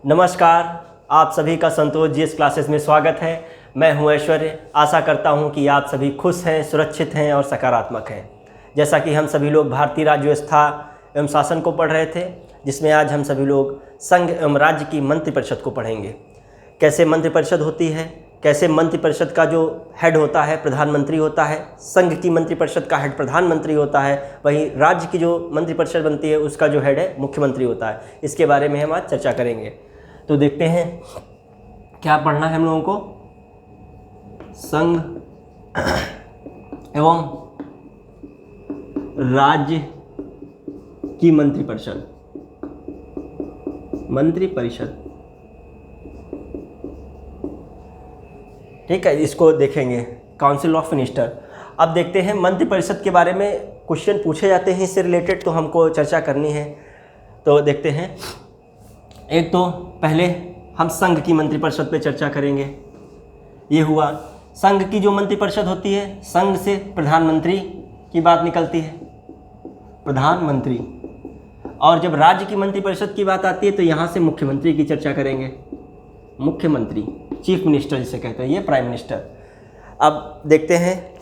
नमस्कार, आप सभी का संतोष जीएस क्लासेस में स्वागत है। मैं हूं ऐश्वर्य। आशा करता हूं कि आप सभी खुश हैं, सुरक्षित हैं और सकारात्मक हैं। जैसा कि हम सभी लोग भारतीय राज्य व्यवस्था एवं शासन को पढ़ रहे थे, जिसमें आज हम सभी लोग संघ एवं राज्य की मंत्रिपरिषद को पढ़ेंगे। कैसे मंत्रिपरिषद होती है, कैसे मंत्रिपरिषद का जो हेड होता है प्रधानमंत्री होता है, संघ की मंत्रिपरिषद का हेड प्रधानमंत्री होता है, वहीं राज्य की जो मंत्रिपरिषद बनती है उसका जो हेड है मुख्यमंत्री होता है। इसके बारे में हम आज चर्चा करेंगे। तो देखते हैं क्या पढ़ना है हम लोगों को। संघ एवं राज्य की मंत्रिपरिषद, मंत्रिपरिषद, ठीक है, इसको देखेंगे। Council of minister. अब देखते हैं मंत्रिपरिषद के बारे में क्वेश्चन पूछे जाते हैं इससे रिलेटेड, तो हमको चर्चा करनी है। तो देखते हैं, एक तो पहले हम संघ की मंत्रिपरिषद पे चर्चा करेंगे। ये हुआ संघ की जो मंत्रिपरिषद होती है, संघ से प्रधानमंत्री की बात निकलती है, प्रधानमंत्री। और जब राज्य की मंत्रिपरिषद की बात आती है तो यहाँ से मुख्यमंत्री की चर्चा करेंगे। मुख्यमंत्री, चीफ मिनिस्टर जिसे कहते हैं, ये प्राइम मिनिस्टर। अब देखते हैं,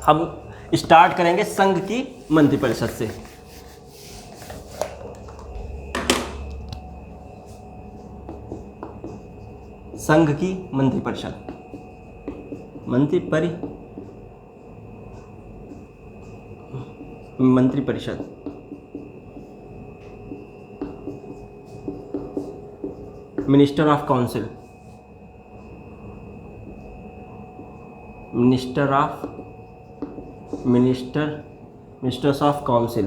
हम स्टार्ट करेंगे संघ की मंत्रिपरिषद से। संघ की मंत्रिपरिषद, मंत्रिपरिषद। Minister of council, ministers of council,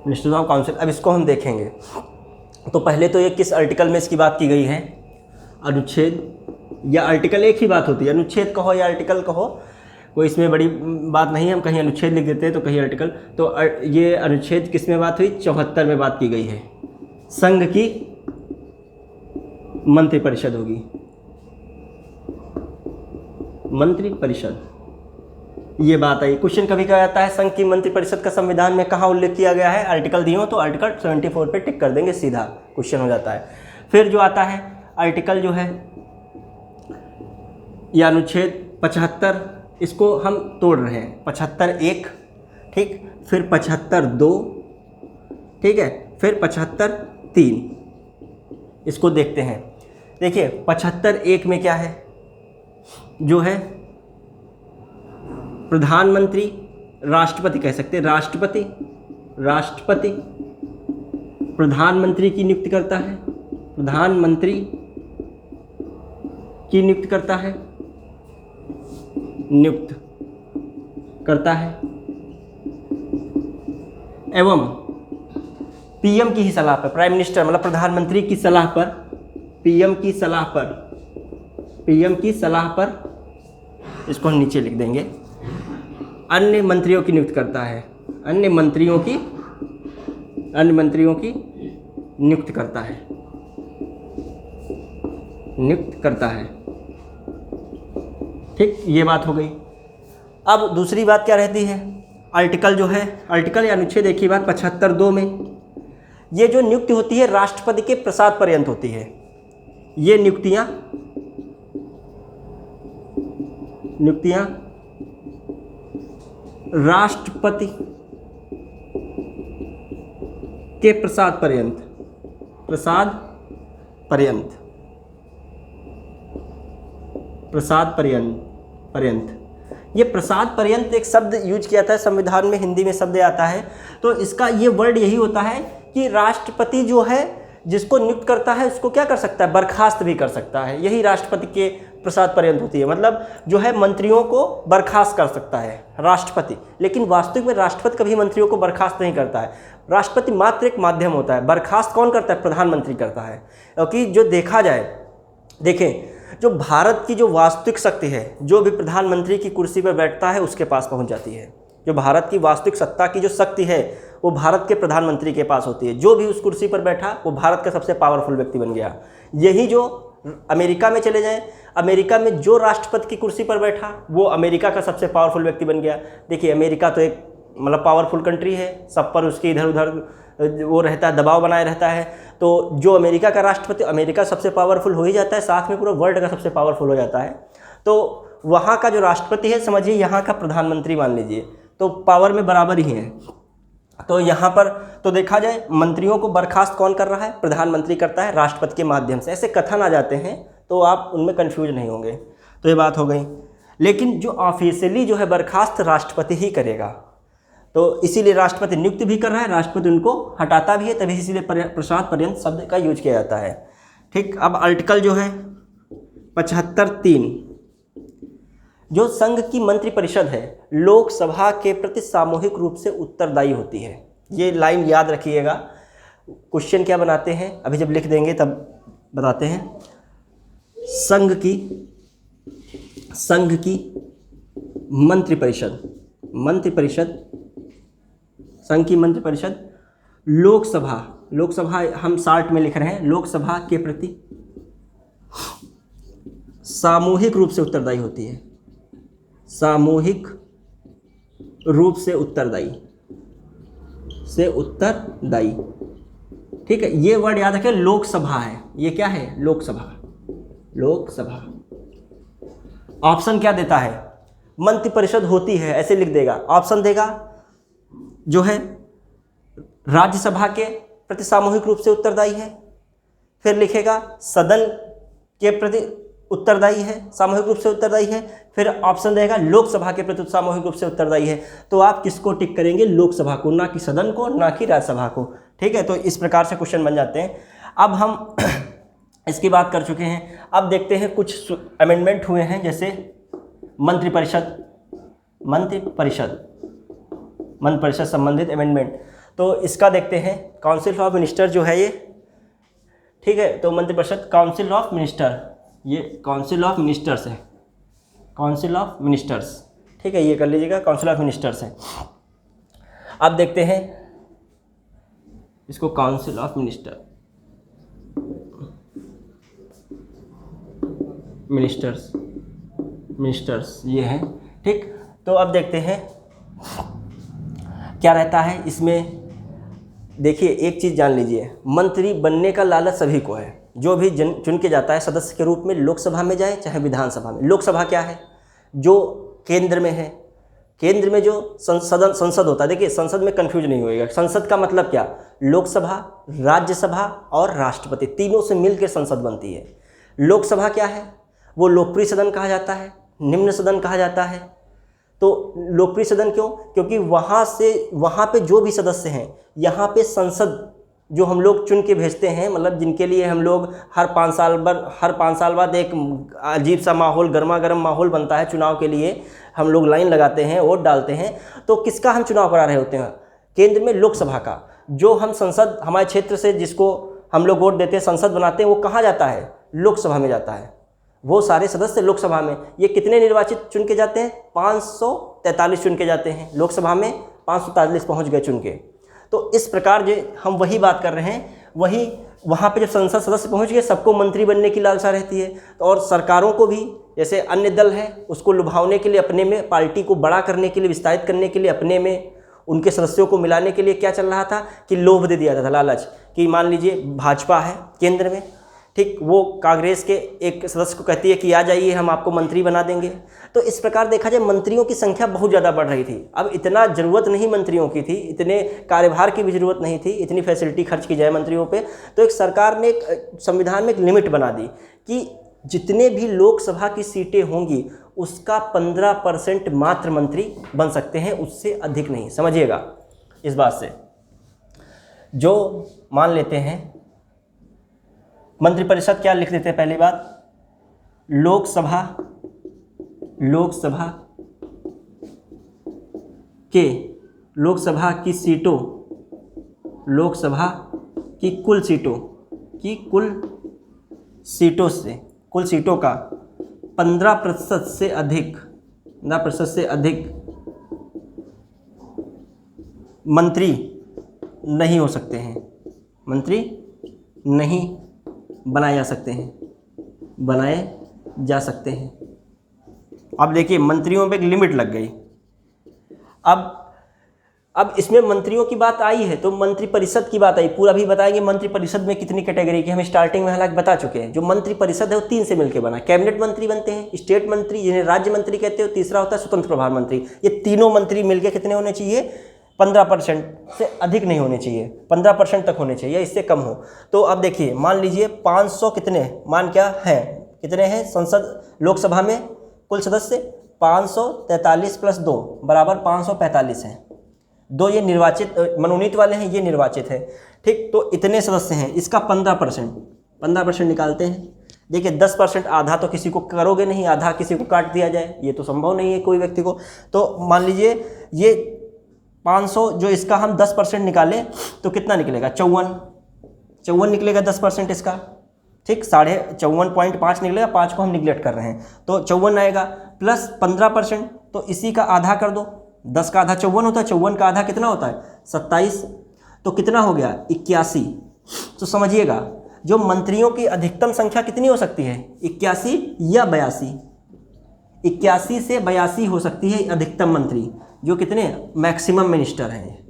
ministers of council. अब इसको हम देखेंगे। तो पहले तो ये किस आर्टिकल में इसकी बात की गई है? अनुच्छेद या आर्टिकल एक ही बात होती है, अनुच्छेद कहो या आर्टिकल कहो, कोई इसमें बड़ी बात नहीं है। हम कहीं अनुच्छेद लिख देते हैं तो कहीं आर्टिकल। तो ये अनुच्छेद किस में बात हुई? 74 में बात की गई है। संघ की मंत्रिपरिषद होगी, मंत्रिपरिषद, ये बात आई। क्वेश्चन कभी कहा जाता है संघ की मंत्रिपरिषद का संविधान में कहाँ उल्लेख किया गया है? आर्टिकल दिए हो तो आर्टिकल 74 पे टिक कर देंगे, सीधा क्वेश्चन हो जाता है। फिर जो आता है आर्टिकल जो है या अनुच्छेद 75, इसको हम तोड़ रहे हैं। 75(1), ठीक, फिर 75(2), ठीक है, फिर 75(3). इसको देखते हैं। देखिए 75(1) में क्या है? जो है प्रधानमंत्री, राष्ट्रपति कह सकते हैं, राष्ट्रपति प्रधानमंत्री की नियुक्ति करता है, प्रधानमंत्री की नियुक्त करता है, नियुक्त करता है, एवं पीएम की ही सलाह पर, प्राइम मिनिस्टर मतलब प्रधानमंत्री की सलाह पर, पीएम की सलाह पर, इसको हम नीचे लिख देंगे, अन्य मंत्रियों की नियुक्त करता है, अन्य मंत्रियों की नियुक्त करता है, ठीक, ये बात हो गई। अब दूसरी बात क्या रहती है? आर्टिकल जो है, आर्टिकल या अनुच्छेद एक ही बात। 75(2) में ये जो नियुक्ति होती है राष्ट्रपति के प्रसाद पर्यंत होती है। ये नियुक्तियां राष्ट्रपति के प्रसाद पर्यंत, ये प्रसाद पर्यंत एक शब्द यूज किया था संविधान में, हिंदी में शब्द आता है। तो इसका ये वर्ड यही होता है कि राष्ट्रपति जो है जिसको नियुक्त करता है उसको क्या कर सकता है? बर्खास्त भी कर सकता है। यही राष्ट्रपति के प्रसाद पर्यंत होती है। मतलब जो है मंत्रियों को बर्खास्त कर सकता है राष्ट्रपति, लेकिन वास्तविक में राष्ट्रपति कभी मंत्रियों को बर्खास्त नहीं करता है। राष्ट्रपति मात्र एक माध्यम होता है। बर्खास्त कौन करता है? प्रधानमंत्री करता है। क्योंकि जो देखा जाए, देखें, जो भारत की जो वास्तविक शक्ति है, जो भी प्रधानमंत्री की कुर्सी पर बैठता है उसके पास पहुंच जाती है। जो भारत की वास्तविक सत्ता की जो शक्ति है वो भारत के प्रधानमंत्री के पास होती है। जो भी उस कुर्सी पर बैठा वो भारत का सबसे पावरफुल व्यक्ति बन गया। यही जो अमेरिका में चले जाएं, अमेरिका में जो राष्ट्रपति की कुर्सी पर बैठा वो अमेरिका का सबसे पावरफुल व्यक्ति बन गया। देखिए अमेरिका तो एक मतलब पावरफुल कंट्री है, सब पर उसके इधर उधर वो रहता है, दबाव बनाए रहता है। तो जो अमेरिका का राष्ट्रपति, अमेरिका सबसे पावरफुल हो ही जाता है, साथ में पूरा वर्ल्ड का सबसे पावरफुल हो जाता है। तो वहाँ का जो राष्ट्रपति है, समझिए यहाँ का प्रधानमंत्री मान लीजिए, तो पावर में बराबर ही है। तो यहाँ पर तो देखा जाए मंत्रियों को बर्खास्त कौन कर रहा है? प्रधानमंत्री करता है राष्ट्रपति के माध्यम से। ऐसे कथन आ जाते हैं तो आप उनमें कंफ्यूज नहीं होंगे। तो ये बात हो गई। लेकिन जो ऑफिशियली जो है बर्खास्त राष्ट्रपति ही करेगा, तो इसीलिए राष्ट्रपति नियुक्त भी कर रहा है, राष्ट्रपति उनको हटाता भी है, तभी इसीलिए प्रसाद पर्यंत शब्द का यूज किया जाता है। ठीक, अब आर्टिकल जो है 75(3), जो संघ की मंत्रिपरिषद है लोकसभा के प्रति सामूहिक रूप से उत्तरदायी होती है। ये लाइन याद रखिएगा। क्वेश्चन क्या बनाते हैं, अभी जब लिख देंगे तब बताते हैं। संघ की मंत्रिपरिषद, संघ की मंत्रिपरिषद लोकसभा हम शार्ट में लिख रहे हैं, लोकसभा के प्रति सामूहिक रूप से उत्तरदायी होती है, सामूहिक रूप से उत्तरदायी। ठीक है, ये वर्ड याद रखें, लोकसभा है। ये क्या है? लोकसभा। ऑप्शन क्या देता है? मंत्रिपरिषद होती है, ऐसे लिख देगा। ऑप्शन देगा जो है राज्यसभा के प्रति सामूहिक रूप से उत्तरदायी है, फिर लिखेगा सदन के प्रति उत्तरदायी है, सामूहिक रूप से उत्तरदायी है, फिर ऑप्शन देगा लोकसभा के प्रति सामूहिक रूप से उत्तरदायी है। तो आप किसको टिक करेंगे? लोकसभा को, ना कि सदन को, ना कि राज्यसभा को। ठीक है, तो इस प्रकार से क्वेश्चन बन जाते हैं। अब हम इसकी बात कर चुके हैं, अब देखते हैं कुछ अमेंडमेंट हुए हैं, जैसे मंत्रिपरिषद संबंधित अमेंडमेंट। तो इसका देखते हैं, काउंसिल ऑफ मिनिस्टर जो है ये, ठीक है, तो मंत्रिपरिषद काउंसिल ऑफ मिनिस्टर, ये काउंसिल ऑफ मिनिस्टर्स है, काउंसिल ऑफ मिनिस्टर्स। ठीक है, ये कर लीजिएगा, काउंसिल ऑफ मिनिस्टर्स है। अब देखते हैं इसको, काउंसिल ऑफ मिनिस्टर्स ये है। ठीक, तो अब देखते हैं क्या रहता है इसमें। देखिए एक चीज़ जान लीजिए, मंत्री बनने का लालच सभी को है। जो भी चुन के जाता है सदस्य के रूप में, लोकसभा में जाए चाहे विधानसभा में। लोकसभा क्या है? जो केंद्र में है, केंद्र में जो संसद होता है। देखिए संसद में कंफ्यूज नहीं होएगा। संसद का मतलब क्या? लोकसभा, राज्यसभा और राष्ट्रपति, तीनों से मिलकर संसद बनती है। लोकसभा क्या है? वो लोकप्रिय सदन कहा जाता है, निम्न सदन कहा जाता है। तो लोकप्रिय सदन क्यों? क्योंकि वहाँ पे जो भी सदस्य हैं, यहाँ पे संसद जो हम लोग चुन के भेजते हैं, मतलब जिनके लिए हम लोग हर 5 साल बाद एक अजीब सा माहौल, गर्मा गर्म माहौल बनता है चुनाव के लिए। हम लोग लाइन लगाते हैं, वोट डालते हैं। तो किसका हम चुनाव करा रहे होते हैं? केंद्र में लोकसभा का। जो हम संसद, हमारे क्षेत्र से जिसको हम लोग वोट देते हैं, संसद बनाते हैं, वो कहाँ जाता है? लोकसभा में जाता है। वो सारे सदस्य लोकसभा में। ये कितने निर्वाचित चुन के जाते हैं? 543 चुन के जाते हैं। लोकसभा में 543 पहुँच गए चुन के। तो इस प्रकार जो हम वही बात कर रहे हैं, वही वहाँ पे जब संसद सदस्य पहुँच गए, सबको मंत्री बनने की लालसा रहती है। तो और सरकारों को भी, जैसे अन्य दल है, उसको लुभावने के लिए, अपने में पार्टी को बड़ा करने के लिए, विस्तारित करने के लिए, अपने में उनके सदस्यों को मिलाने के लिए क्या चल रहा था कि लोभ दे दिया था, लालच। कि मान लीजिए भाजपा है केंद्र में, ठीक, वो कांग्रेस के एक सदस्य को कहती है कि आ जाइए, हम आपको मंत्री बना देंगे। तो इस प्रकार देखा जाए मंत्रियों की संख्या बहुत ज़्यादा बढ़ रही थी। अब इतना ज़रूरत नहीं मंत्रियों की थी, इतने कार्यभार की भी ज़रूरत नहीं थी, इतनी फैसिलिटी खर्च की जाए मंत्रियों पे। तो एक सरकार ने एक संविधान में एक लिमिट बना दी कि जितने भी लोकसभा की सीटें होंगी उसका 15% मात्र मंत्री बन सकते हैं, उससे अधिक नहीं। समझिएगा इस बात से। जो मान लेते हैं मंत्रिपरिषद, क्या लिख देते हैं? पहली बात, लोकसभा की सीटों, लोकसभा की कुल सीटों का 15% से अधिक मंत्री नहीं हो सकते हैं, मंत्री नहीं बनाए जा सकते हैं। अब देखिए मंत्रियों पे एक लिमिट लग गई। अब अब इसमें मंत्रियों की बात आई है तो मंत्री परिषद की बात आई, पूरा भी बताएंगे मंत्री परिषद में कितनी कैटेगरी की, हम स्टार्टिंग में हालांकि बता चुके हैं। जो मंत्री परिषद है वो 3 से मिलकर बना, कैबिनेट मंत्री बनते हैं, स्टेट मंत्री जिन्हें राज्य मंत्री कहते हो, तीसरा होता है स्वतंत्र प्रभार मंत्री। ये तीनों मंत्री मिलकर कितने होने चाहिए, 15% से अधिक नहीं होने चाहिए, 15% तक होने चाहिए, इससे कम हो। तो अब देखिए मान लीजिए 500 कितने मान क्या है, कितने हैं संसद लोकसभा में कुल सदस्य, 543 + 2 बराबर 545 हैं। 2 ये निर्वाचित मनोनीत वाले हैं, ये निर्वाचित है, ठीक। तो इतने सदस्य हैं, इसका 15% निकालते हैं। देखिए 10% आधा तो किसी को करोगे नहीं, आधा किसी को काट दिया जाए, ये तो संभव नहीं है कोई व्यक्ति को। तो मान लीजिए ये 500 जो इसका हम 10% निकालें तो कितना निकलेगा, 54 निकलेगा 10% इसका, ठीक। 54.5 निकलेगा, 5 को हम निगलेक्ट कर रहे हैं तो 54 आएगा, प्लस 15% तो इसी का आधा कर दो, 10 का आधा 54 होता है, 54 का आधा कितना होता है 27, तो कितना हो गया 81। तो समझिएगा जो मंत्रियों की अधिकतम संख्या कितनी हो सकती है, 81 या 82, 81 से 82 हो सकती है अधिकतम मंत्री, जो कितने मैक्सिमम मिनिस्टर हैं,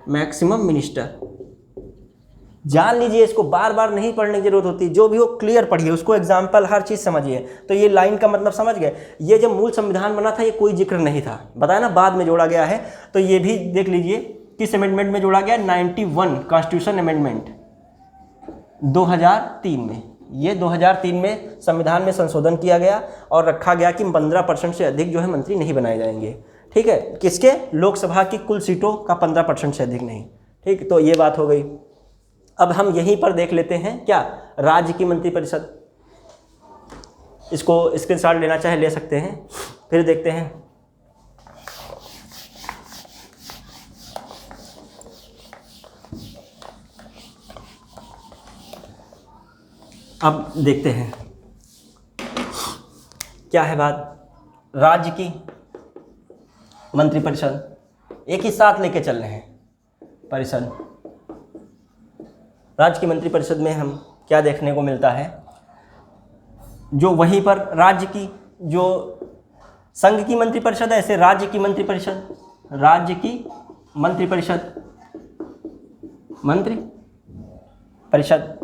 मैक्सिमम मिनिस्टर। जान लीजिए, इसको बार बार नहीं पढ़ने की जरूरत होती, जो भी हो क्लियर पढ़िए, उसको एग्जाम्पल हर चीज़ समझिए। तो ये लाइन का मतलब समझ गए। ये जब मूल संविधान बना था ये कोई जिक्र नहीं था, बताया ना, बाद में जोड़ा गया है। तो ये भी देख लीजिए किस अमेंडमेंट में जोड़ा गया, 91 कॉन्स्टिट्यूशन अमेंडमेंट 2003 में। ये 2003 में संविधान में संशोधन किया गया और रखा गया कि 15% से अधिक जो है मंत्री नहीं बनाए जाएंगे, ठीक है। किसके, लोकसभा की कुल सीटों का 15% से अधिक नहीं, ठीक। तो ये बात हो गई। अब हम यहीं पर देख लेते हैं क्या, राज्य की मंत्रिपरिषद, इसको स्क्रीनशॉट लेना चाहे ले सकते हैं, फिर देखते हैं। अब देखते हैं क्या है बात, राज्य की मंत्रिपरिषद एक ही साथ लेके चल रहे हैं। परिषद, राज्य की मंत्रिपरिषद में हम क्या देखने को मिलता है, जो वहीं पर राज्य की जो संघ की मंत्रिपरिषद है, ऐसे राज्य की मंत्रिपरिषद, राज्य की मंत्रिपरिषद, मंत्रिपरिषद,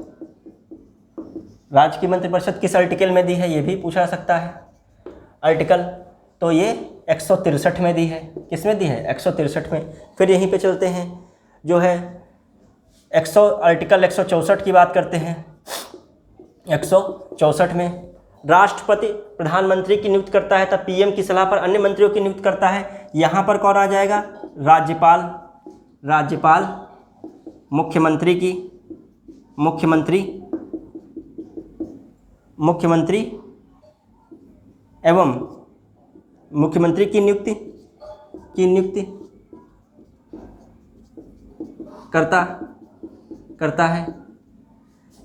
राज्य की मंत्रिपरिषद किस आर्टिकल में दी है ये भी पूछा जा सकता है। आर्टिकल तो ये 163 में दी है, किस में दी है 163 में। फिर यहीं पे चलते हैं, जो है आर्टिकल 164 की बात करते हैं। 164 में राष्ट्रपति प्रधानमंत्री की नियुक्त करता है, तब पीएम की सलाह पर अन्य मंत्रियों की नियुक्त करता है। यहाँ पर कौन आ जाएगा, राज्यपाल, राज्यपाल मुख्यमंत्री की, मुख्यमंत्री एवं मुख्यमंत्री की नियुक्ति करता है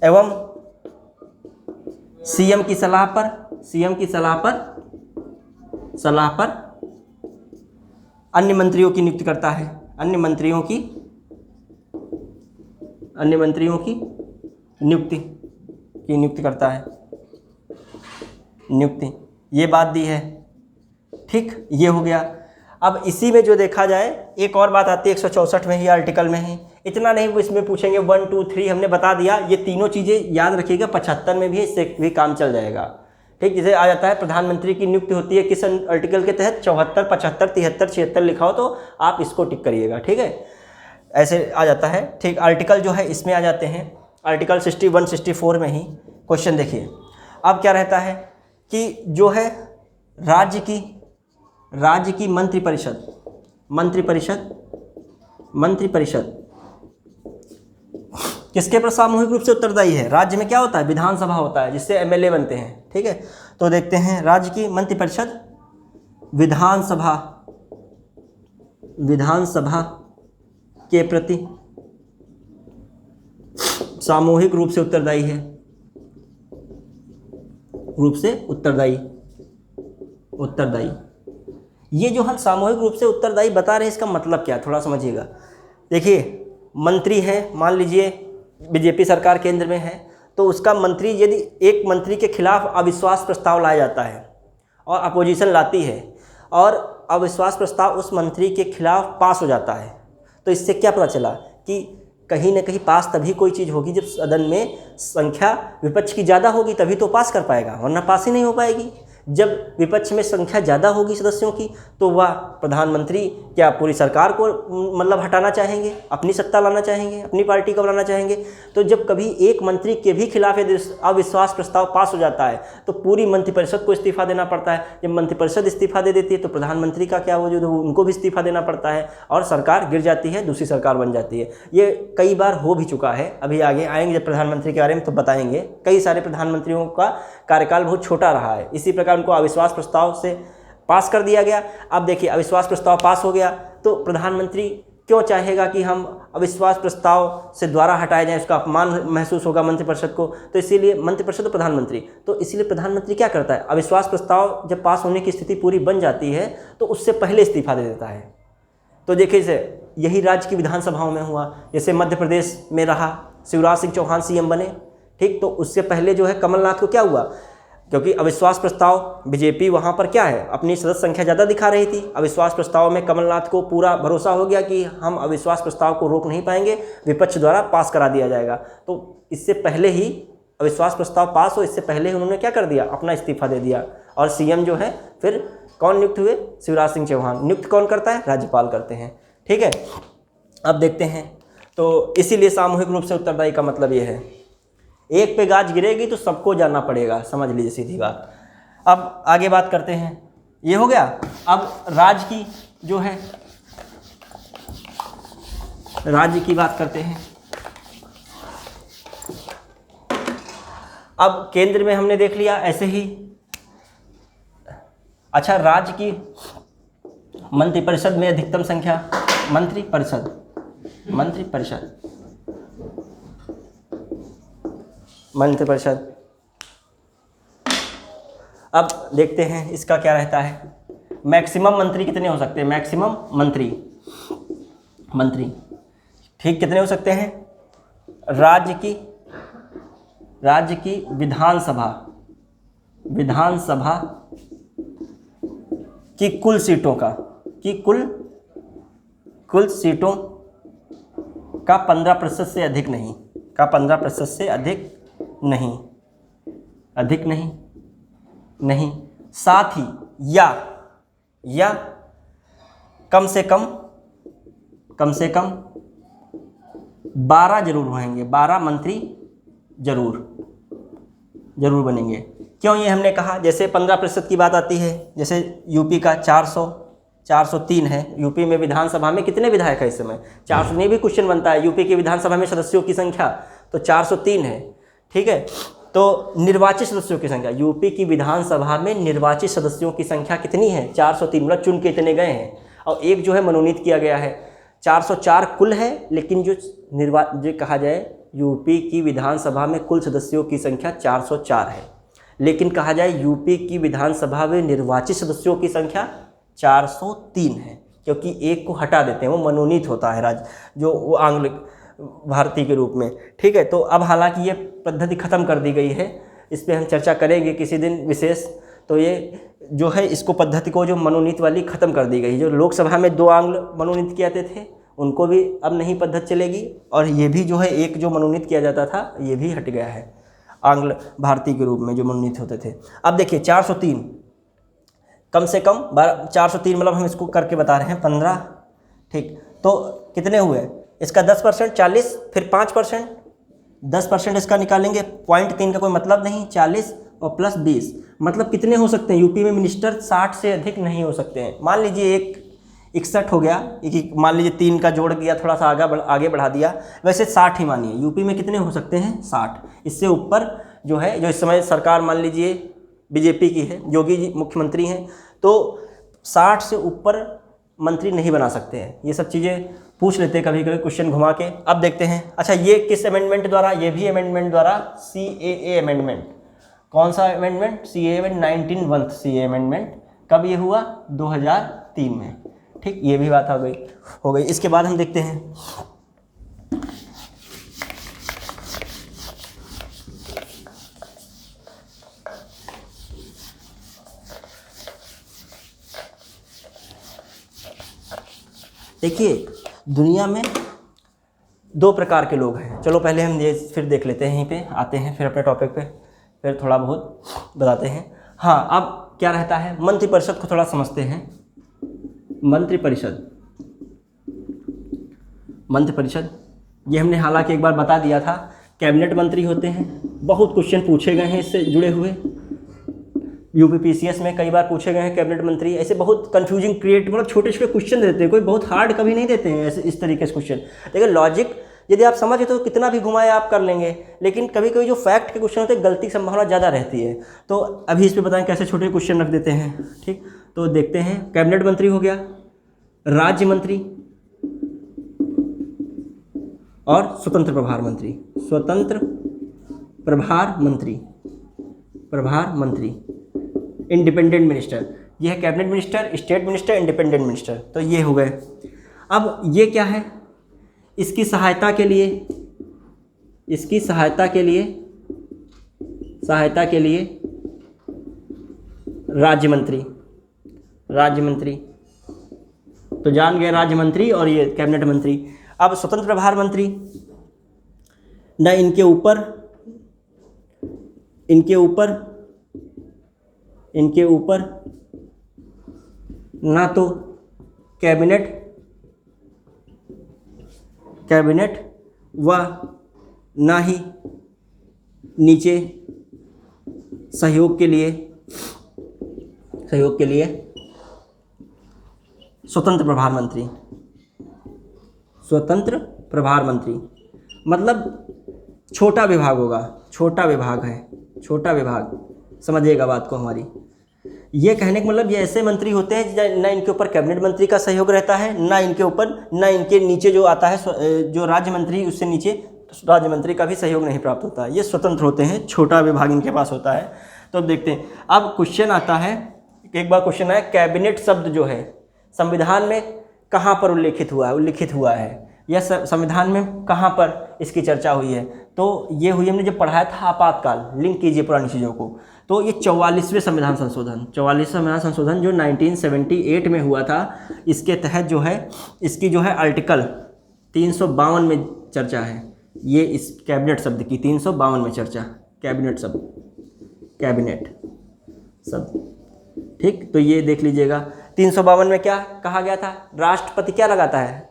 एवं सीएम की सलाह पर अन्य मंत्रियों की नियुक्ति करता है, अन्य मंत्रियों की नियुक्ति करता है, नियुक्ति, ये बात दी है, ठीक। ये हो गया। अब इसी में जो देखा जाए एक और बात आती है 164 में ही, आर्टिकल में ही। इतना नहीं वो इसमें पूछेंगे 1 2 3 हमने बता दिया, ये तीनों चीज़ें याद रखिएगा। 75 में भी है, इससे भी काम चल जाएगा, ठीक। जैसे आ जाता है प्रधानमंत्री की नियुक्ति होती है किस आर्टिकल के तहत, 74 75 73 76 लिखा हो तो आप इसको टिक करिएगा, ठीक है। ऐसे आ जाता है, ठीक। आर्टिकल जो है इसमें आ जाते हैं, आर्टिकल 61 64 में ही। क्वेश्चन देखिए अब क्या रहता है कि जो है राज्य की मंत्रिपरिषद किसके पर सामूहिक रूप से उत्तरदायी है। राज्य में क्या होता है, विधानसभा होता है जिससे एमएलए बनते हैं, ठीक है। तो देखते हैं राज्य की मंत्रिपरिषद विधानसभा के प्रति सामूहिक रूप से उत्तरदायी है, उत्तरदायी। ये जो हम सामूहिक रूप से उत्तरदायी बता रहे हैं इसका मतलब क्या है, थोड़ा समझिएगा। देखिए मंत्री है, मान लीजिए बीजेपी सरकार केंद्र में है, तो उसका मंत्री, यदि एक मंत्री के खिलाफ अविश्वास प्रस्ताव लाया जाता है और अपोजिशन लाती है और अविश्वास प्रस्ताव उस मंत्री के खिलाफ पास हो जाता है, तो इससे क्या पता चला कि कहीं ना कहीं पास तभी कोई चीज़ होगी जब सदन में संख्या विपक्ष की ज़्यादा होगी, तभी तो पास कर पाएगा, वरना पास ही नहीं हो पाएगी। जब विपक्ष में संख्या ज़्यादा होगी सदस्यों की, तो वह प्रधानमंत्री क्या पूरी सरकार को मतलब हटाना चाहेंगे, अपनी सत्ता लाना चाहेंगे, अपनी पार्टी को बनाना चाहेंगे। तो जब कभी एक मंत्री के भी खिलाफ यदि अविश्वास प्रस्ताव पास हो जाता है तो पूरी मंत्रिपरिषद को इस्तीफा देना पड़ता है। जब मंत्रिपरिषद इस्तीफा दे देती है तो प्रधानमंत्री का क्या वजूद है, उनको भी इस्तीफा देना पड़ता है और सरकार गिर जाती है, दूसरी सरकार बन जाती है। ये कई बार हो भी चुका है, अभी आगे आएंगे जब प्रधानमंत्री के बारे में तो बताएंगे। कई सारे प्रधानमंत्रियों का कार्यकाल बहुत छोटा रहा है, इसी प्रकार उनको अविश्वास प्रस्ताव से पास कर दिया गया। अब देखिए अविश्वास प्रस्ताव पास हो गया तो प्रधानमंत्री क्यों चाहेगा कि हम अविश्वास प्रस्ताव से द्वारा हटाए जाएं, उसका अपमान महसूस होगा मंत्रिपरिषद को, तो इसीलिए मंत्रिपरिषद और प्रधानमंत्री, तो इसीलिए प्रधानमंत्री क्या करता है, अविश्वास प्रस्ताव जब पास होने की स्थिति पूरी बन जाती है तो उससे पहले इस्तीफा दे देता है। तो देखिए इसे यही राज्य की विधानसभाओं में हुआ, जैसे मध्य प्रदेश में रहा, शिवराज सिंह चौहान सीएम बने, ठीक, तो उससे पहले जो है कमलनाथ को क्या हुआ, क्योंकि अविश्वास प्रस्ताव बीजेपी वहाँ पर क्या है अपनी सदस्य संख्या ज़्यादा दिखा रही थी, अविश्वास प्रस्ताव में कमलनाथ को पूरा भरोसा हो गया कि हम अविश्वास प्रस्ताव को रोक नहीं पाएंगे, विपक्ष द्वारा पास करा दिया जाएगा। तो इससे पहले ही अविश्वास प्रस्ताव पास हो, इससे पहले ही उन्होंने क्या कर दिया, अपना इस्तीफा दे दिया। और सीएम जो है फिर कौन नियुक्त हुए, शिवराज सिंह चौहान। नियुक्त कौन करता है, राज्यपाल करते हैं, ठीक है। अब देखते हैं, तो इसीलिए सामूहिक रूप से उत्तरदायी का मतलब ये है, एक पे गाज गिरेगी तो सबको जाना पड़ेगा, समझ लीजिए सीधी बात। अब आगे बात करते हैं, ये हो गया। अब राज्य की जो है, राज्य की बात करते हैं। अब केंद्र में हमने देख लिया ऐसे ही। अच्छा, राज्य की मंत्रिपरिषद में अधिकतम संख्या, मंत्रिपरिषद अब देखते हैं इसका क्या रहता है। मैक्सिमम मंत्री कितने हो सकते हैं, मैक्सिमम मंत्री ठीक कितने हो सकते हैं, राज्य की विधानसभा की कुल सीटों का, कुल सीटों का 15% से अधिक नहीं, का 15% से अधिक नहीं, साथ ही या कम से कम 12 जरूर होंगे, 12 मंत्री जरूर बनेंगे। क्यों ये हमने कहा, जैसे 15% की बात आती है, जैसे यूपी का 403 है, यूपी में विधानसभा में कितने विधायक है इस समय, 400 में भी क्वेश्चन बनता है, यूपी की विधानसभा में सदस्यों की संख्या तो 403 है, ठीक है। तो निर्वाचित सदस्यों की संख्या, यूपी की विधानसभा में निर्वाचित सदस्यों की संख्या कितनी है, 403, मतलब चुन के इतने गए हैं, और एक जो है मनोनीत किया गया है। 404 कुल है, लेकिन जो कहा जाए यूपी की विधानसभा में कुल सदस्यों की संख्या 404 है, लेकिन कहा जाए यूपी की विधानसभा में निर्वाचित सदस्यों की संख्या 403 है, क्योंकि एक को हटा देते हैं, वो मनोनीत होता है राज्य, जो वो आंग्ल भारतीय के रूप में, ठीक है। तो अब हालांकि ये पद्धति ख़त्म कर दी गई है, इस पर हम चर्चा करेंगे किसी दिन विशेष। तो ये जो है इसको पद्धति को जो मनोनीत वाली ख़त्म कर दी गई, जो लोकसभा में 2 आंग्ल मनोनीत किए जाते थे उनको भी अब नहीं पद्धति चलेगी, और ये भी जो है एक जो मनोनीत किया जाता था ये भी हट गया है, आंग्ल भारतीय के रूप में जो मनोनीत होते थे। अब देखिए 403 कम से कम 403, मतलब हम इसको करके बता रहे हैं 15, ठीक। तो कितने हुए, इसका 10% 40, फिर 5%, 10% इसका निकालेंगे, 0.3 का कोई मतलब नहीं, 40 और प्लस 20, मतलब कितने हो सकते हैं, यूपी में मिनिस्टर 60 से अधिक नहीं हो सकते हैं। मान लीजिए एक 61 हो गया, मान लीजिए 3 का जोड़ किया, थोड़ा सा आगे बढ़ा दिया, वैसे 60 ही मानिए, यूपी में कितने हो सकते हैं, 60। इससे ऊपर जो है, जो इस समय सरकार मान लीजिए बीजेपी की है, योगी जी मुख्यमंत्री हैं, तो 60 से ऊपर मंत्री नहीं बना सकते हैं। ये सब चीज़ें पूछ लेते हैं कभी कभी क्वेश्चन घुमा के। अब देखते हैं, अच्छा ये किस अमेंडमेंट द्वारा, ये भी अमेंडमेंट द्वारा, CAA अमेंडमेंट। कौन सा amendment, CAA amendment, 19th CAA amendment. कब ये हुआ, 2003 में, ठीक। ये भी बात हो गई। इसके बाद हम देखते हैं, देखिए दुनिया में दो प्रकार के लोग हैं। चलो पहले हम ये फिर देख लेते हैं, यहीं पे आते हैं फिर अपने टॉपिक पे, फिर थोड़ा बहुत बताते हैं। हाँ, अब क्या रहता है, मंत्रिपरिषद को थोड़ा समझते हैं। मंत्रिपरिषद, मंत्रिपरिषद ये हमने हालांकि एक बार बता दिया था। कैबिनेट मंत्री होते हैं, बहुत क्वेश्चन पूछे गए हैं इससे जुड़े हुए, यूपीपीसीएस में कई बार पूछे गए हैं कैबिनेट मंत्री। ऐसे बहुत कंफ्यूजिंग क्रिएट, मतलब छोटे छोटे क्वेश्चन देते हैं, कोई बहुत हार्ड कभी नहीं देते हैं ऐसे इस तरीके से क्वेश्चन। देखिए लॉजिक यदि आप समझे तो कितना भी घुमाए आप कर लेंगे, लेकिन कभी कभी जो फैक्ट के क्वेश्चन होते हैं गलती की संभावना ज़्यादा रहती है। तो अभी इस पर बताएं कैसे छोटे क्वेश्चन रख देते हैं। ठीक, तो देखते हैं। कैबिनेट मंत्री हो गया, राज्य मंत्री और स्वतंत्र प्रभार मंत्री। स्वतंत्र प्रभार मंत्री, प्रभार मंत्री, इंडिपेंडेंट मिनिस्टर, ये है cabinet minister, state minister, independent minister. तो ये हो गए। अब ये क्या है, इसकी सहायता के लिए, इसकी सहायता के लिए, सहायता के लिए राज्य मंत्री, राज्य मंत्री। तो जान गए राज्य मंत्री और ये कैबिनेट मंत्री। अब स्वतंत्र प्रभार मंत्री, न इनके ऊपर, इनके ऊपर, इनके ऊपर ना तो कैबिनेट, कैबिनेट व ना ही नीचे सहयोग के लिए, सहयोग के लिए स्वतंत्र प्रभार मंत्री, स्वतंत्र प्रभार मंत्री। मतलब छोटा विभाग होगा, छोटा विभाग है, छोटा विभाग, समझिएगा बात को हमारी। ये कहने का मतलब ये ऐसे मंत्री होते हैं ना इनके ऊपर कैबिनेट मंत्री का सहयोग रहता है, ना इनके ऊपर, ना इनके नीचे जो आता है जो राज्य मंत्री उससे नीचे राज्य मंत्री का भी सहयोग नहीं प्राप्त होता है। ये स्वतंत्र होते हैं, छोटा विभाग इनके पास होता है। तो अब देखते हैं। अब क्वेश्चन आता है, एक बार क्वेश्चन आया, कैबिनेट शब्द जो है संविधान में कहाँ पर उल्लेखित हुआ है, उल्लिखित हुआ है, या संविधान में कहाँ पर इसकी चर्चा हुई है। तो ये हुई, हमने जब पढ़ाया था आपातकाल, लिंक कीजिए पुरानी चीज़ों को। तो ये 44वें संविधान संशोधन, 44वें संविधान संशोधन जो 1978 में हुआ था, इसके तहत जो है इसकी जो है आर्टिकल 352 में चर्चा है। ये इस कैबिनेट शब्द की 352 में चर्चा, कैबिनेट शब्द, कैबिनेट शब्द। ठीक, तो ये देख लीजिएगा। 352 में क्या कहा गया था, राष्ट्रपति क्या लगाता है,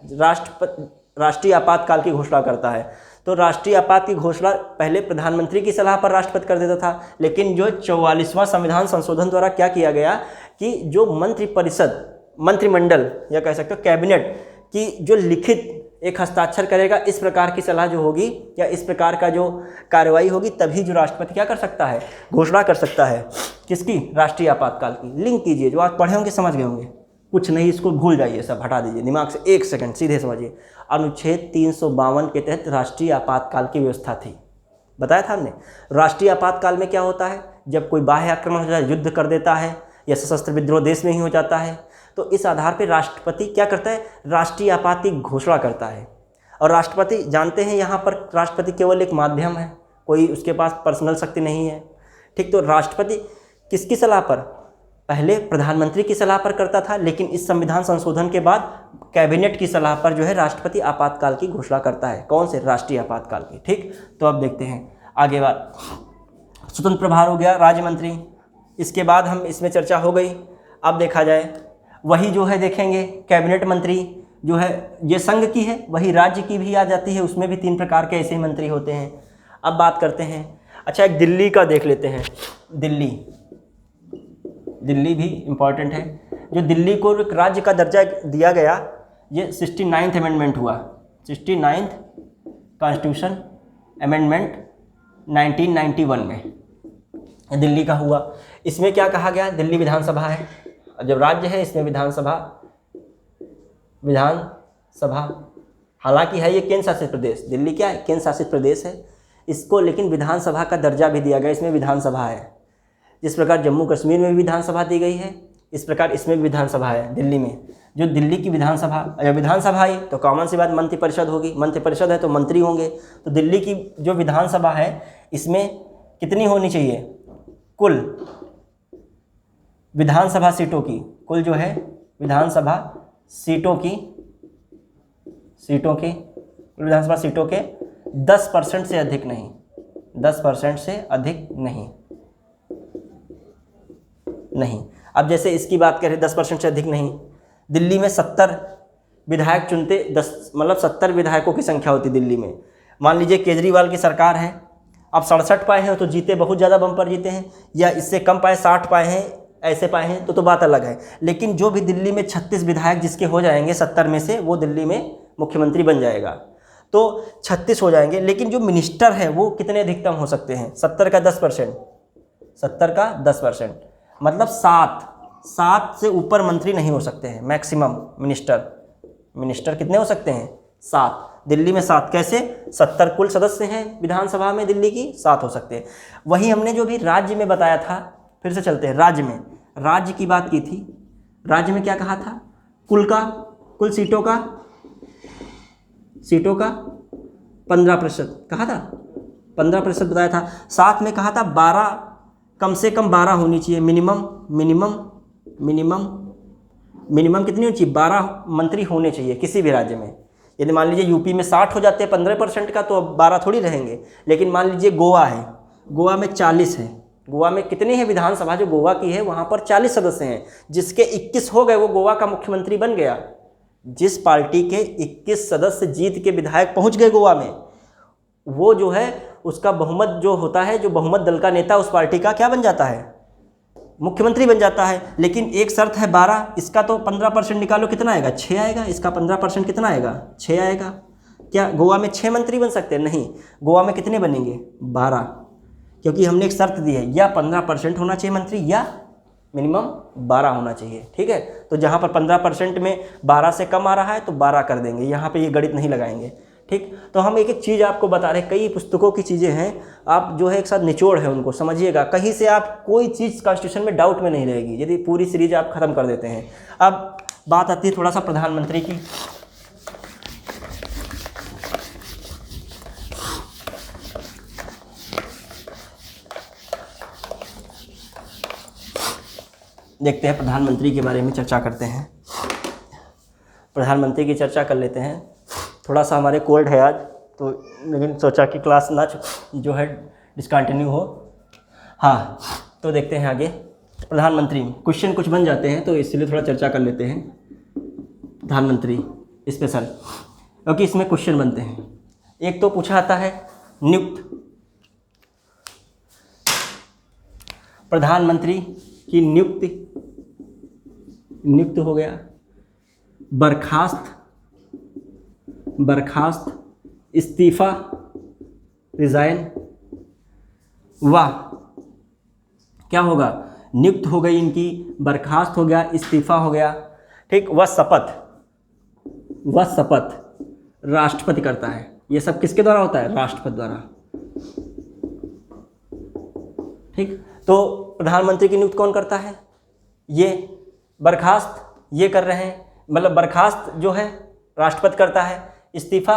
राष्ट्रीय आपातकाल की घोषणा करता है। तो राष्ट्रीय आपात की घोषणा पहले प्रधानमंत्री की सलाह पर राष्ट्रपति कर देता था, लेकिन जो 44वां संविधान संशोधन द्वारा क्या किया गया कि जो मंत्रिपरिषद, मंत्रिमंडल या कह सकते हो कैबिनेट की जो लिखित एक हस्ताक्षर करेगा, इस प्रकार की सलाह जो होगी या इस प्रकार का जो कार्रवाई होगी, तभी जो राष्ट्रपति क्या कर सकता है, घोषणा कर सकता है। किसकी, राष्ट्रीय आपातकाल की। लिंक कीजिए, जो आप पढ़े होंगे समझ गए होंगे, कुछ नहीं इसको भूल जाइए, सब हटा दीजिए दिमाग से, एक सेकंड सीधे समझिए। अनुच्छेद 352 के तहत राष्ट्रीय आपातकाल की व्यवस्था थी, बताया था हमने। राष्ट्रीय आपातकाल में क्या होता है, जब कोई बाह्य आक्रमण हो जाए, युद्ध कर देता है या सशस्त्र विद्रोह देश में ही हो जाता है, तो इस आधार पर राष्ट्रपति क्या करता है, राष्ट्रीय आपात की घोषणा करता है। और राष्ट्रपति जानते हैं यहाँ पर राष्ट्रपति केवल एक माध्यम है, कोई उसके पास पर्सनल शक्ति नहीं है। ठीक, तो राष्ट्रपति किसकी सलाह पर, पहले प्रधानमंत्री की सलाह पर करता था, लेकिन इस संविधान संशोधन के बाद कैबिनेट की सलाह पर जो है राष्ट्रपति आपातकाल की घोषणा करता है। कौन से, राष्ट्रीय आपातकाल की। ठीक, तो अब देखते हैं आगे बात। स्वतंत्र प्रभार हो गया, राज्य मंत्री, इसके बाद हम इसमें चर्चा हो गई। अब देखा जाए वही जो है देखेंगे, कैबिनेट मंत्री जो है ये संघ की है, वही राज्य की भी आ जाती है, उसमें भी 3 प्रकार के ऐसे मंत्री होते हैं। अब बात करते हैं, अच्छा एक दिल्ली का देख लेते हैं। दिल्ली, दिल्ली भी इम्पॉर्टेंट है। जो दिल्ली को एक राज्य का दर्जा दिया गया, ये 69th अमेंडमेंट हुआ, 69th कॉन्स्टिट्यूशन अमेंडमेंट 1991 में दिल्ली का हुआ। इसमें क्या कहा गया, दिल्ली विधानसभा है, जब राज्य है इसमें विधानसभा, विधानसभा हालांकि है ये केंद्र शासित प्रदेश, दिल्ली क्या है, केंद्र शासित प्रदेश है, इसको लेकिन विधानसभा का दर्जा भी दिया गया, इसमें विधानसभा है। जिस प्रकार जम्मू कश्मीर में भी विधानसभा दी गई है, इस प्रकार इसमें भी विधानसभा है दिल्ली में। जो दिल्ली की विधानसभा, जब विधानसभा आई तो कॉमन सी बात मंत्रिपरिषद होगी, मंत्रिपरिषद है तो मंत्री होंगे। तो दिल्ली की जो विधानसभा है इसमें कितनी होनी चाहिए, कुल विधानसभा सीटों की, कुल जो है विधानसभा सीटों की सीटों की, कुल विधानसभा सीटों के 10% से अधिक नहीं, 10% से अधिक नहीं। अब जैसे इसकी बात करें 10% से अधिक नहीं, दिल्ली में 70 विधायक चुनते, 70 विधायकों की संख्या होती दिल्ली में। मान लीजिए केजरीवाल की सरकार है, अब 67 पाए हैं तो जीते, बहुत ज़्यादा बम्पर जीते हैं, या इससे कम पाए 60 पाए हैं, ऐसे पाए हैं तो बात अलग है। लेकिन जो भी दिल्ली में 36 विधायक जिसके हो जाएंगे 70 में से, वो दिल्ली में मुख्यमंत्री बन जाएगा, तो 36 हो जाएंगे। लेकिन जो मिनिस्टर है वो कितने अधिकतम हो सकते हैं? 70 का 10%, 70 का 10%, मतलब 7 से ऊपर मंत्री नहीं हो सकते हैं मैक्सिमम। मिनिस्टर कितने हो सकते हैं? 7। दिल्ली में 7 कैसे? 70 कुल सदस्य हैं विधानसभा में दिल्ली की, 7 हो सकते हैं। वही हमने जो भी राज्य में बताया था, फिर से चलते हैं राज्य में। राज्य की बात की थी, राज्य में क्या कहा था? कुल सीटों का 15% कहा था, 15% बताया था। साथ में कहा था 12, कम से कम 12 होनी चाहिए मिनिमम कितनी होनी चाहिए? 12 मंत्री होने चाहिए किसी भी राज्य में। यदि मान लीजिए यूपी में 60 हो जाते हैं 15% का, तो अब 12 थोड़ी रहेंगे। लेकिन मान लीजिए गोवा है, गोवा में 40 है, गोवा में कितनी है विधानसभा जो गोवा की है, वहाँ पर 40 सदस्य हैं, जिसके 21 हो गए वो गोवा का मुख्यमंत्री बन गया। जिस पार्टी के 21 सदस्य जीत के विधायक पहुँच गए गोवा में, वो जो है उसका बहुमत जो होता है, जो बहुमत दल का नेता उस पार्टी का क्या बन जाता है? मुख्यमंत्री बन जाता है। लेकिन एक शर्त है 12, इसका तो 15% निकालो, कितना आएगा? 6 आएगा। इसका 15% कितना आएगा? 6 आएगा। क्या गोवा में 6 मंत्री बन सकते हैं? नहीं, गोवा में कितने बनेंगे? 12, क्योंकि हमने एक शर्त दी है, या 15% होना चाहिए मंत्री, या मिनिमम 12 होना चाहिए। ठीक है, तो जहाँ पर 15% में 12 से कम आ रहा है तो 12 कर देंगे, यहाँ पे ये गणित नहीं लगाएंगे। ठीक, तो हम एक एक चीज़ आपको बता रहे हैं, कई पुस्तकों की चीज़ें हैं, आप जो है एक साथ निचोड़ है उनको समझिएगा। कहीं से आप कोई चीज़ कॉन्स्टिट्यूशन में डाउट में नहीं रहेगी यदि पूरी सीरीज आप ख़त्म कर देते हैं। अब बात आती है थोड़ा सा प्रधानमंत्री की। देखते हैं प्रधानमंत्री के बारे में चर्चा करते हैं। प्रधानमंत्री की चर्चा कर लेते हैं। थोड़ा सा हमारे कोल्ड है आज, तो लेकिन सोचा कि क्लास ना जो है डिसकंटिन्यू हो। हाँ, तो देखते हैं आगे। प्रधानमंत्री क्वेश्चन कुछ बन जाते हैं, तो इसलिए थोड़ा चर्चा कर लेते हैं। प्रधानमंत्री स्पेशल, क्योंकि इसमें क्वेश्चन बनते हैं। एक तो पूछा आता है नियुक्त, प्रधानमंत्री की नियुक्त हो गया, बर्खास्त, इस्तीफा, रिजाइन, वाह, क्या होगा? नियुक्त हो गई इनकी, बर्खास्त हो गया, इस्तीफा हो गया। ठीक, वह शपथ राष्ट्रपति करता है। ये सब किसके द्वारा होता है? राष्ट्रपति द्वारा। ठीक, तो प्रधानमंत्री की नियुक्ति कौन करता है? ये बर्खास्त ये कर रहे हैं, मतलब बर्खास्त जो है राष्ट्रपति करता है, इस्तीफा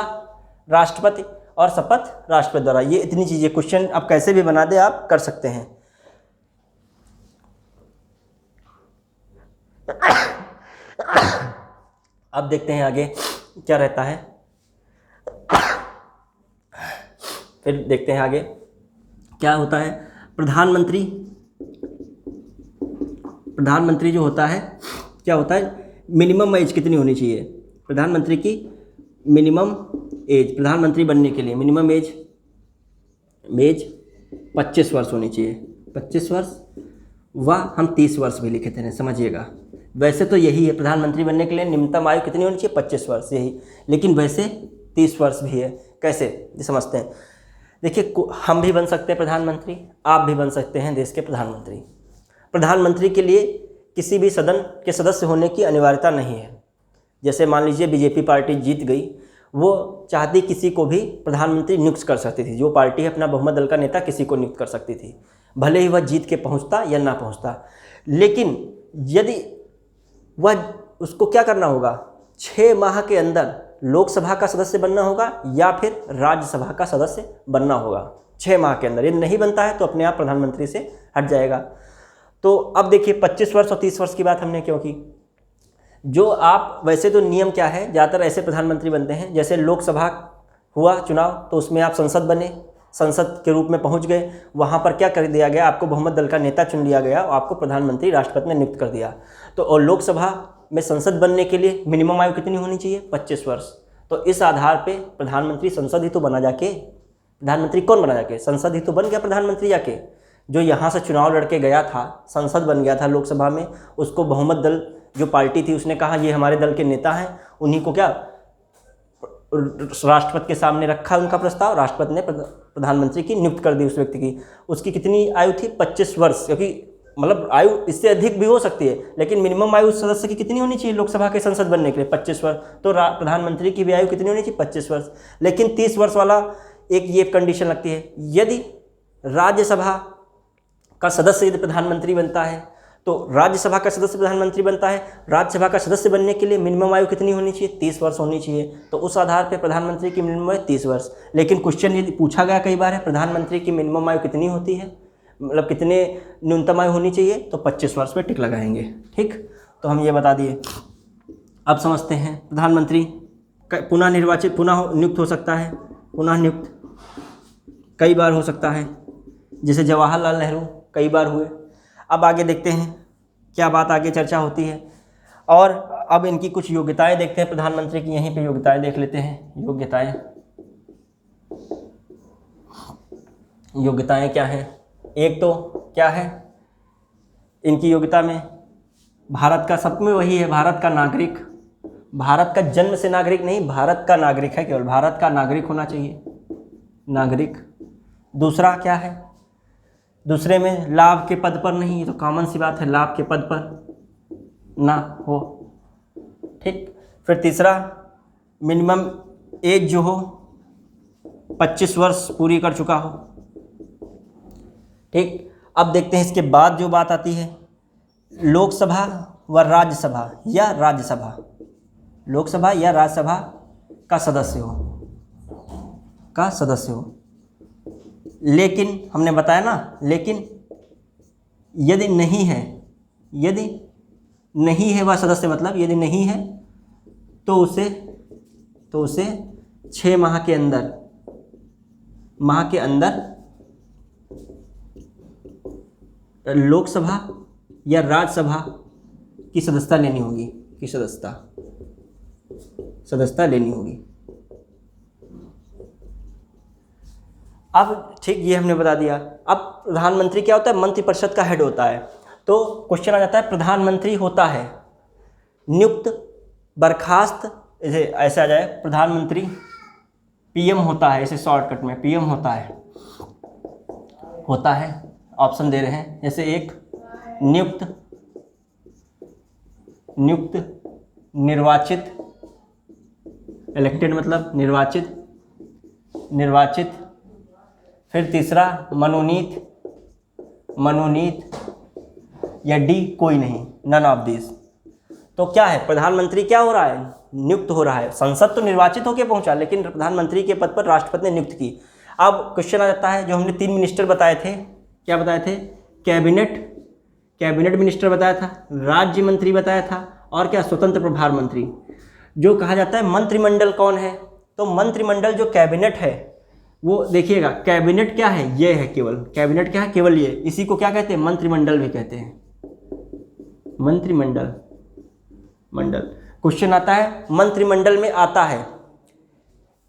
राष्ट्रपति, और शपथ राष्ट्रपति द्वारा। ये इतनी चीज़ें, क्वेश्चन आप कैसे भी बना दे, आप कर सकते हैं। अब देखते हैं आगे क्या रहता है। फिर देखते हैं आगे क्या होता है। प्रधानमंत्री जो होता है क्या होता है? मिनिमम एज कितनी होनी चाहिए? प्रधानमंत्री की मिनिमम एज, प्रधानमंत्री बनने के लिए मिनिमम एज 25 वर्ष होनी चाहिए। 25 वर्ष, वह हम 30 वर्ष भी लिखे थे, समझिएगा। वैसे तो यही है, प्रधानमंत्री बनने के लिए न्यूनतम आयु कितनी होनी चाहिए? 25 वर्ष, यही। लेकिन वैसे 30 वर्ष भी है। कैसे, ये समझते हैं। देखिए, हम भी बन सकते हैं प्रधानमंत्री, आप भी बन सकते हैं देश के प्रधानमंत्री। प्रधानमंत्री के लिए किसी भी सदन के सदस्य होने की अनिवार्यता नहीं है। जैसे मान लीजिए बीजेपी पार्टी जीत गई, वो चाहती किसी को भी प्रधानमंत्री नियुक्त कर सकती थी। जो पार्टी अपना बहुमत दल का नेता किसी को नियुक्त कर सकती थी, भले ही वह जीत के पहुंचता या ना पहुंचता। लेकिन यदि वह, उसको क्या करना होगा? 6 माह के अंदर लोकसभा का सदस्य बनना होगा या फिर राज्यसभा का सदस्य बनना होगा। 6 माह के अंदर यदि नहीं बनता है तो अपने आप प्रधानमंत्री से हट जाएगा। तो अब देखिए 25 वर्ष और 30 वर्ष की बात हमने क्यों की? जो आप वैसे तो नियम क्या है, ज़्यादातर ऐसे प्रधानमंत्री बनते हैं जैसे लोकसभा हुआ चुनाव तो उसमें आप संसद बने, संसद के रूप में पहुंच गए, वहां पर क्या कर दिया गया, आपको बहुमत दल का नेता चुन लिया गया और आपको प्रधानमंत्री राष्ट्रपति ने नियुक्त कर दिया। तो और लोकसभा में संसद बनने के लिए मिनिमम आयु कितनी होनी चाहिए, 25 वर्ष। तो इस आधार पे प्रधानमंत्री संसद ही तो बना जाके, प्रधानमंत्री कौन बना जाके, संसद ही तो बन गया प्रधानमंत्री जाके। जो यहाँ से चुनाव लड़के गया था, संसद बन गया था लोकसभा में, उसको बहुमत दल जो पार्टी थी उसने कहा ये हमारे दल के नेता हैं, उन्हीं को क्या राष्ट्रपति के सामने रखा उनका प्रस्ताव, राष्ट्रपति ने प्रधानमंत्री की नियुक्त कर दी उस व्यक्ति की। उसकी कितनी आयु थी, 25 वर्ष, क्योंकि मतलब आयु इससे अधिक भी हो सकती है, लेकिन मिनिमम आयु सदस्य की कितनी होनी चाहिए लोकसभा के संसद बनने के लिए, 25 वर्ष। तो प्रधानमंत्री की भी आयु कितनी होनी चाहिए, 25 वर्ष। लेकिन 30 वर्ष वाला एक ये कंडीशन लगती है, यदि राज्यसभा का सदस्य यदि प्रधानमंत्री बनता है तो राज्यसभा का सदस्य प्रधानमंत्री बनता है, राज्यसभा का सदस्य बनने के लिए मिनिमम आयु कितनी होनी चाहिए, 30 वर्ष होनी चाहिए। तो उस आधार पर प्रधानमंत्री की मिनिमम आयु 30 वर्ष। लेकिन क्वेश्चन यदि पूछा गया कई बार है प्रधानमंत्री की मिनिमम आयु कितनी होती है, मतलब कितने न्यूनतम आयु होनी चाहिए, तो 25 वर्ष पे टिक लगाएंगे। ठीक, तो हम ये बता दिए। अब समझते हैं प्रधानमंत्री पुनः निर्वाचित, पुनः नियुक्त हो सकता है, पुनः नियुक्त कई बार हो सकता है, जैसे जवाहरलाल नेहरू कई बार हुए। अब आगे देखते हैं क्या बात आगे चर्चा होती है, और अब इनकी कुछ योग्यताएं देखते हैं प्रधानमंत्री की। यहीं पे योग्यताएं देख लेते हैं। योग्यताएं क्या हैं, एक तो क्या है इनकी योग्यता में, भारत का, सब में वही है, भारत का नागरिक, भारत का जन्म से नागरिक नहीं, भारत का नागरिक है, केवल भारत का नागरिक होना चाहिए, नागरिक। दूसरा क्या है, दूसरे में लाभ के पद पर नहीं, ये तो कॉमन सी बात है, लाभ के पद पर ना हो। ठीक, फिर तीसरा मिनिमम एज जो हो 25 वर्ष पूरी कर चुका हो। ठीक, अब देखते हैं इसके बाद जो बात आती है, लोकसभा व राज्यसभा या राज्यसभा, लोकसभा या राज्यसभा का सदस्य हो, लेकिन हमने बताया ना, लेकिन यदि नहीं है वह सदस्य, मतलब यदि नहीं है तो उसे 6 माह के अंदर लोकसभा या राज्यसभा की सदस्यता लेनी होगी, सदस्यता लेनी होगी। अब ठीक, ये हमने बता दिया। अब प्रधानमंत्री क्या होता है, मंत्रिपरिषद का हेड होता है। तो क्वेश्चन आ जाता है, प्रधानमंत्री होता है नियुक्त, बर्खास्त, ऐसे आ जाए, प्रधानमंत्री पीएम होता है, इसे शॉर्टकट में पीएम होता है, ऑप्शन दे रहे हैं, जैसे एक नियुक्त, निर्वाचित, इलेक्टेड मतलब निर्वाचित, फिर तीसरा मनोनीत, या डी कोई नहीं, नन ऑफ दिस। तो क्या है, प्रधानमंत्री क्या हो रहा है, नियुक्त हो रहा है, संसद तो निर्वाचित होकर पहुंचा, लेकिन प्रधानमंत्री के पद पर राष्ट्रपति ने नियुक्त की। अब क्वेश्चन आ जाता है, जो हमने 3 मिनिस्टर बताए थे, क्या बताए थे, कैबिनेट मिनिस्टर बताया था, राज्य मंत्री बताया था, और क्या, स्वतंत्र प्रभार मंत्री। जो कहा जाता है मंत्रिमंडल कौन है, तो मंत्रिमंडल जो कैबिनेट है वो देखिएगा, कैबिनेट क्या है, ये है केवल, कैबिनेट क्या है, केवल ये, इसी को क्या कहते हैं, मंत्रिमंडल भी कहते हैं, मंत्रिमंडल। क्वेश्चन आता है, मंत्रिमंडल में आता है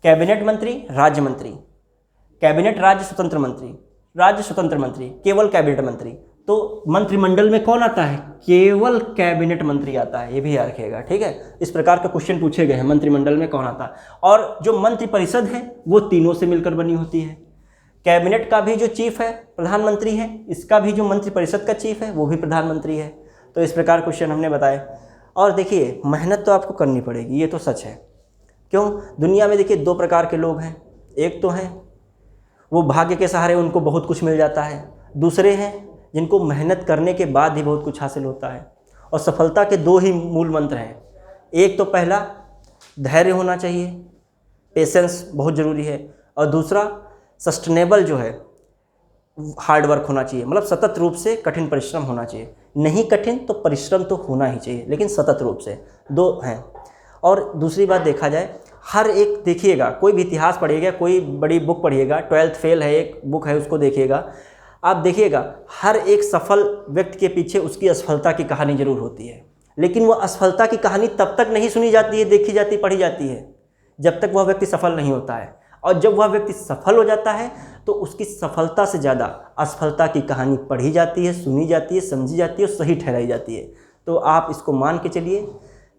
कैबिनेट मंत्री, राज्य मंत्री, कैबिनेट राज्य स्वतंत्र मंत्री, केवल कैबिनेट मंत्री। तो मंत्रिमंडल में कौन आता है, केवल कैबिनेट मंत्री आता है, ये भी याद रखिएगा। ठीक है, इस प्रकार के क्वेश्चन पूछे गए हैं, मंत्रिमंडल में कौन आता है। और जो मंत्रिपरिषद है वो तीनों से मिलकर बनी होती है, कैबिनेट का भी जो चीफ है प्रधानमंत्री है, इसका भी जो मंत्रिपरिषद का चीफ है वो भी प्रधानमंत्री है। तो इस प्रकार क्वेश्चन हमने बताए। और देखिए, मेहनत तो आपको करनी पड़ेगी, ये तो सच है। क्यों, दुनिया में देखिए 2 प्रकार के लोग हैं, एक तो हैं वो भाग्य के सहारे उनको बहुत कुछ मिल जाता है, दूसरे हैं जिनको मेहनत करने के बाद ही बहुत कुछ हासिल होता है। और सफलता के 2 ही मूल मंत्र हैं, एक तो पहला धैर्य होना चाहिए, पेशेंस बहुत ज़रूरी है, और दूसरा सस्टेनेबल जो है हार्ड वर्क होना चाहिए, मतलब सतत रूप से कठिन परिश्रम होना चाहिए। नहीं कठिन तो परिश्रम तो होना ही चाहिए, लेकिन सतत रूप से। दो हैं। और दूसरी बात देखा जाए, हर एक देखिएगा, कोई भी इतिहास पढ़िएगा, कोई बड़ी बुक पढ़िएगा, 12th फेल है एक बुक है, उसको देखिएगा, आप देखिएगा हर एक सफल व्यक्ति के पीछे उसकी असफलता की कहानी जरूर होती है, लेकिन वह असफलता की कहानी तब तक नहीं सुनी जाती है, देखी जाती, पढ़ी जाती है, जब तक वह व्यक्ति सफल नहीं होता है। और जब वह व्यक्ति सफल हो जाता है तो उसकी सफलता से ज़्यादा असफलता की कहानी पढ़ी जाती है, सुनी जाती है, समझी जाती है और सही ठहराई जाती है। तो आप इसको मान के चलिए,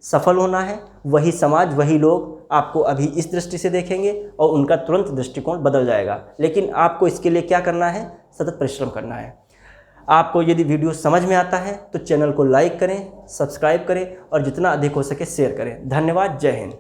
सफल होना है, वही समाज, वही लोग आपको अभी इस दृष्टि से देखेंगे और उनका तुरंत दृष्टिकोण बदल जाएगा। लेकिन आपको इसके लिए क्या करना है? सतत परिश्रम करना है। आपको यदि वीडियो समझ में आता है तो चैनल को लाइक करें, सब्सक्राइब करें और जितना अधिक हो सके शेयर करें। धन्यवाद। जय हिंद।